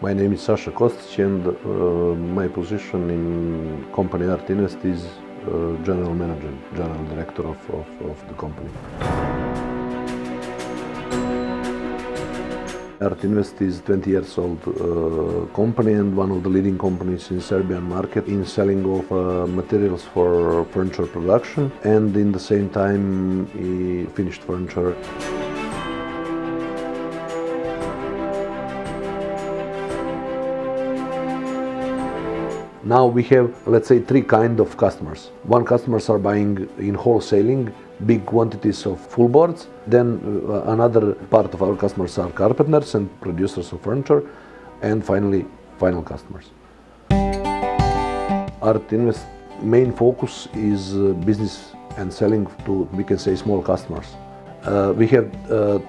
My name is Sasha Kostić, and my position in company Artinvest is general manager, general director of the company. Artinvest is 20 years old company and one of the leading companies in Serbian market in selling of materials for furniture production, and in the same time finished furniture. Now we have, let's say, three kinds of customers. One customers are buying in wholesaling big quantities of full boards. Then another part of our customers are carpenters and producers of furniture. And finally, final customers. Artinvest main focus is business and selling to, we can say, small customers. We have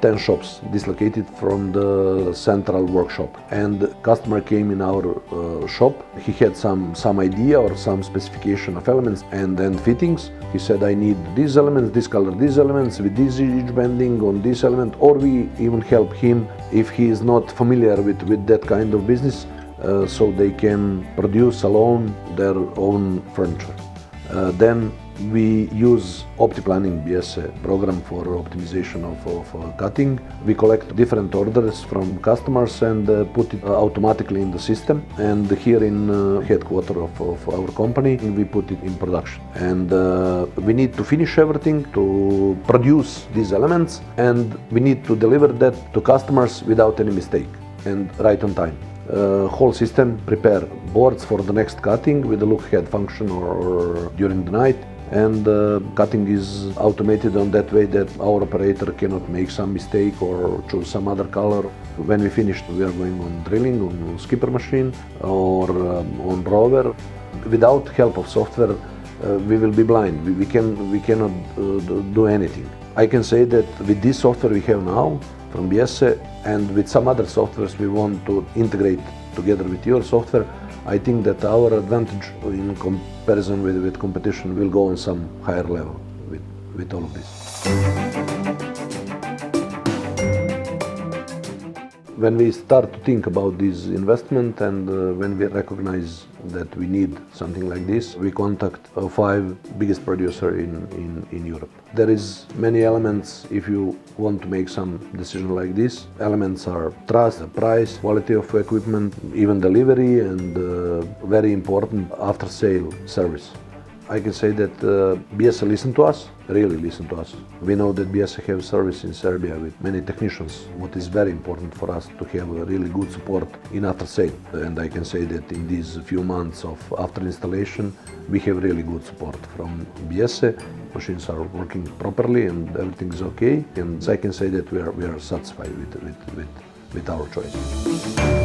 10 shops dislocated from the central workshop, and the customer came in our shop. He had some idea or some specification of elements and then fittings. He said, I need these elements, this color, these elements, with this edge bending on this element, or we even help him if he is not familiar with that kind of business, so they can produce alone their own furniture. Then we use Made Biesse program for optimization of cutting. We collect different orders from customers and put it automatically in the system. And here in headquarters of our company, we put it in production. And we need to finish everything to produce these elements, and we need to deliver that to customers without any mistake and right on time. Whole system prepare boards for the next cutting with the look ahead function or during the night, and cutting is automated on that way that our operator cannot make some mistake or choose some other color. When we finished, we are going on drilling on skipper machine or on rover. Without help of software, we will be blind. We cannot do anything. I can say that with this software we have now from Biesse, and with some other softwares we want to integrate together with your software, I think that our advantage in comparison with competition will go on some higher level with all of this. When we start to think about this investment and when we recognize that we need something like this, we contact 5 biggest producer in Europe. There is many elements if you want to make some decision like this. Elements are trust, price, quality of equipment, even delivery, and very important after-sale service. I can say that Biesse listen to us, really listen to us. We know that Biesse have service in Serbia with many technicians, what is very important for us to have a really good support in after sale. And I can say that in these few months of after installation, we have really good support from Biesse. Machines are working properly and everything is okay. And I can say that we are satisfied with our choice.